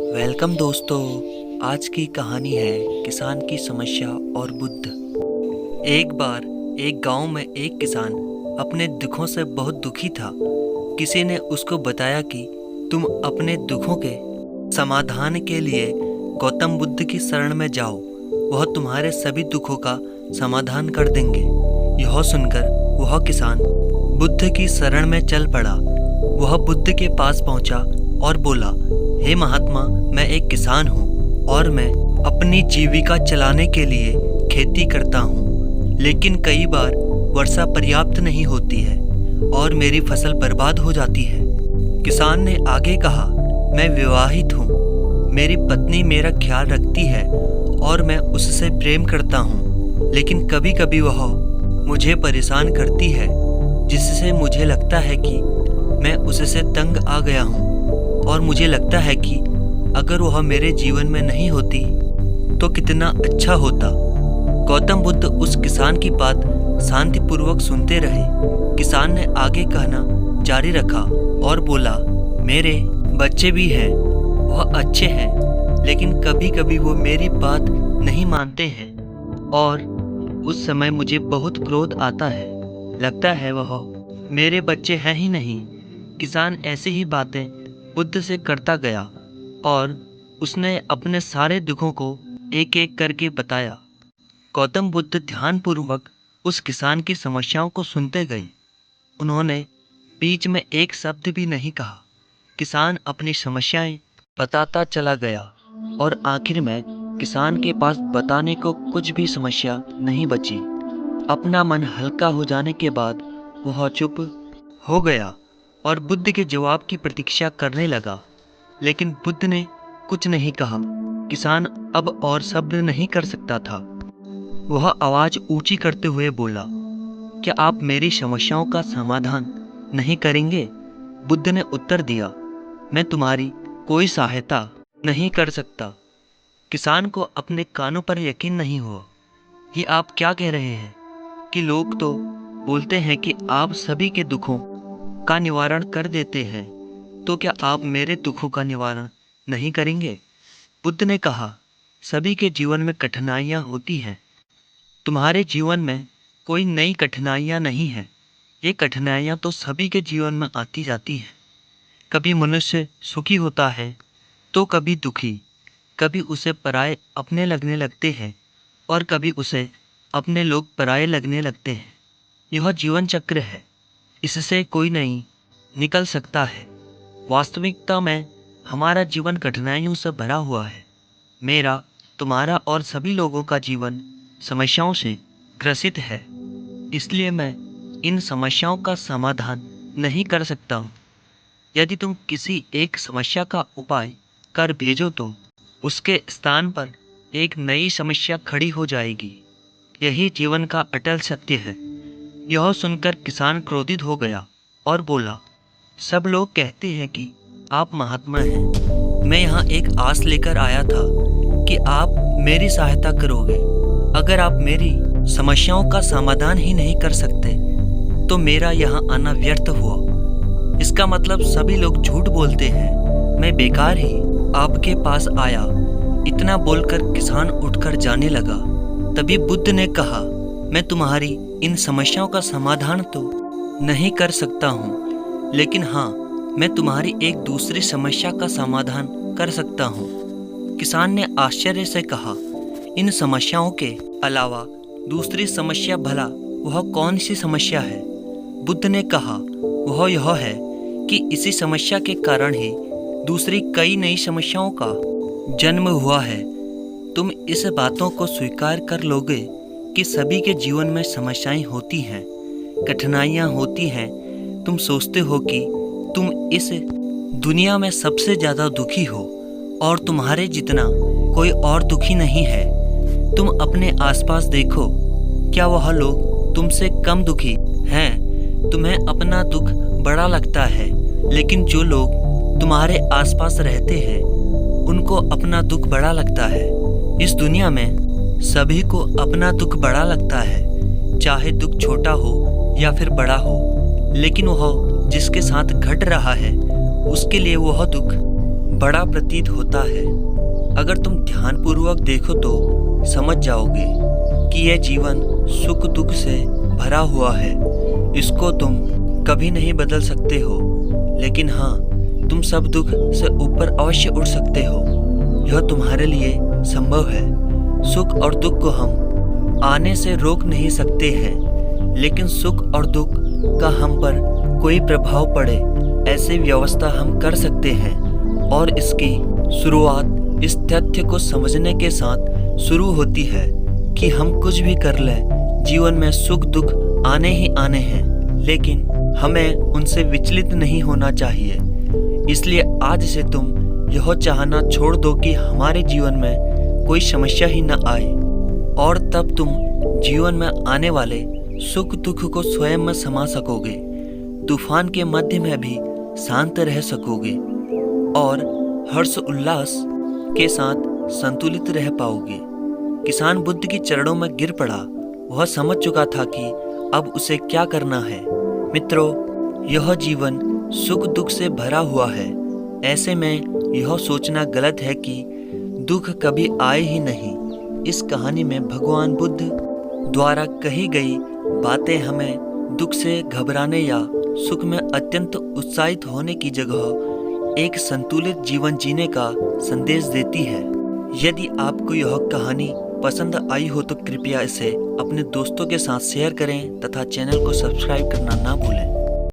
Welcome दोस्तों। आज की कहानी है किसान की समस्या और बुद्ध। एक बार एक गांव में एक किसान अपने दुखों से बहुत दुखी था। किसी ने उसको बताया कि तुम अपने दुखों के समाधान के लिए गौतम बुद्ध की शरण में जाओ, वह तुम्हारे सभी दुखों का समाधान कर देंगे। यह सुनकर वह किसान बुद्ध की शरण में चल पड़ा। वह बुद्ध के पास पहुंचा और बोला, हे महात्मा, मैं एक किसान हूँ और मैं अपनी जीविका चलाने के लिए खेती करता हूँ, लेकिन कई बार वर्षा पर्याप्त नहीं होती है और मेरी फसल बर्बाद हो जाती है। किसान ने आगे कहा, मैं विवाहित हूँ, मेरी पत्नी मेरा ख्याल रखती है और मैं उससे प्रेम करता हूँ, लेकिन कभी कभी वह मुझे परेशान करती है, जिससे मुझे लगता है कि मैं उससे तंग आ गया हूँ और मुझे लगता है कि अगर वह मेरे जीवन में नहीं होती तो कितना अच्छा होता। गौतम बुद्ध उस किसान की बात शांतिपूर्वक सुनते रहे। किसान ने आगे कहना जारी रखा और बोला, मेरे बच्चे भी हैं, वह अच्छे हैं, लेकिन कभी कभी वो मेरी बात नहीं मानते हैं और उस समय मुझे बहुत क्रोध आता है। लगता है वह मेरे बच्चे हैं ही नहीं। किसान ऐसी ही बातें बुद्ध से करता गया और उसने अपने सारे दुखों को एक एक करके बताया। गौतम बुद्ध ध्यानपूर्वक उस किसान की समस्याओं को सुनते गए। उन्होंने बीच में एक शब्द भी नहीं कहा। किसान अपनी समस्याएं बताता चला गया और आखिर में किसान के पास बताने को कुछ भी समस्या नहीं बची। अपना मन हल्का हो जाने के बाद वह चुप हो गया और बुद्ध के जवाब की प्रतीक्षा करने लगा, लेकिन बुद्ध ने कुछ नहीं कहा। किसान अब और शब्द नहीं कर सकता था। वह आवाज ऊंची करते हुए बोला, क्या आप मेरी समस्याओं का समाधान नहीं करेंगे? बुद्ध ने उत्तर दिया, मैं तुम्हारी कोई सहायता नहीं कर सकता। किसान को अपने कानों पर यकीन नहीं हुआ। ये आप क्या कह रहे हैं कि लोग तो बोलते हैं कि आप सभी के दुखों का निवारण कर देते हैं, तो क्या आप मेरे दुखों का निवारण नहीं करेंगे? बुद्ध ने कहा, सभी के जीवन में कठिनाइयाँ होती हैं। तुम्हारे जीवन में कोई नई कठिनाइयाँ नहीं हैं। ये कठिनाइयाँ तो सभी के जीवन में आती जाती हैं। कभी मनुष्य सुखी होता है तो कभी दुखी, कभी उसे पराये अपने लगने लगते हैं और कभी उसे अपने लोग पराये लगने लगते हैं। यह जीवन चक्र है, इससे कोई नहीं निकल सकता है। वास्तविकता में हमारा जीवन कठिनाइयों से भरा हुआ है। मेरा, तुम्हारा और सभी लोगों का जीवन समस्याओं से ग्रसित है, इसलिए मैं इन समस्याओं का समाधान नहीं कर सकता हूँ। यदि तुम किसी एक समस्या का उपाय कर भेजो तो उसके स्थान पर एक नई समस्या खड़ी हो जाएगी। यही जीवन का अटल सत्य है। यह सुनकर किसान क्रोधित हो गया और बोला, सब लोग कहते हैं कि आप महात्मा हैं। मैं यहाँ एक आस लेकर आया था कि आप मेरी सहायता करोगे। अगर आप मेरी समस्याओं का समाधान ही नहीं कर सकते तो मेरा यहाँ आना व्यर्थ हुआ। इसका मतलब सभी लोग झूठ बोलते हैं। मैं बेकार ही आपके पास आया। इतना बोलकर किसान उठकर जाने लगा। तभी बुद्ध ने कहा, मैं तुम्हारी इन समस्याओं का समाधान तो नहीं कर सकता हूँ, लेकिन हाँ, मैं तुम्हारी एक दूसरी समस्या का समाधान कर सकता हूँ। किसान ने आश्चर्य से कहा, इन समस्याओं के अलावा दूसरी समस्या भला वह कौन सी समस्या है? बुद्ध ने कहा, वह यह है कि इसी समस्या के कारण ही दूसरी कई नई समस्याओं का जन्म हुआ है। तुम इस बातों को स्वीकार कर लोगे कि सभी के जीवन में समस्याएं होती हैं, कठिनाइयां होती हैं। तुम सोचते हो कि तुम इस दुनिया में सबसे ज़्यादा दुखी हो और तुम्हारे जितना कोई और दुखी नहीं है। तुम अपने आसपास देखो, क्या वह लोग तुमसे कम दुखी हैं? तुम्हें अपना दुख बड़ा लगता है, लेकिन जो लोग तुम्हारे आसपास रहते हैं उनको अपना दुख बड़ा लगता है। इस दुनिया में सभी को अपना दुख बड़ा लगता है, चाहे दुख छोटा हो या फिर बड़ा हो, लेकिन वह जिसके साथ घट रहा है उसके लिए वह दुख बड़ा प्रतीत होता है। अगर तुम ध्यानपूर्वक देखो तो समझ जाओगे कि यह जीवन सुख दुख से भरा हुआ है। इसको तुम कभी नहीं बदल सकते हो, लेकिन हाँ, तुम सब दुख से ऊपर अवश्य उठ सकते हो। यह तुम्हारे लिए संभव है। सुख और दुख को हम आने से रोक नहीं सकते हैं, लेकिन सुख और दुख का हम पर कोई प्रभाव पड़े ऐसी व्यवस्था हम कर सकते हैं। और इसकी शुरुआत इस तथ्य को समझने के साथ शुरू होती है कि हम कुछ भी कर लें, जीवन में सुख दुख आने ही आने हैं, लेकिन हमें उनसे विचलित नहीं होना चाहिए। इसलिए आज से तुम यह चाहना छोड़ दो कि हमारे जीवन में कोई समस्या ही न आए, और तब तुम जीवन में आने वाले सुख दुख को स्वयं में समा सकोगे। तूफान के मध्य में भी शांत रह सकोगे और हर्ष उल्लास के साथ संतुलित रह पाओगे। किसान बुद्ध के चरणों में गिर पड़ा। वह समझ चुका था कि अब उसे क्या करना है। मित्रों, यह जीवन सुख दुख से भरा हुआ है। ऐसे में यह सोचना गलत है कि दुख कभी आए ही नहीं। इस कहानी में भगवान बुद्ध द्वारा कही गई बातें हमें दुख से घबराने या सुख में अत्यंत उत्साहित होने की जगह एक संतुलित जीवन जीने का संदेश देती है। यदि आपको यह कहानी पसंद आई हो तो कृपया इसे अपने दोस्तों के साथ शेयर करें तथा चैनल को सब्सक्राइब करना ना भूलें।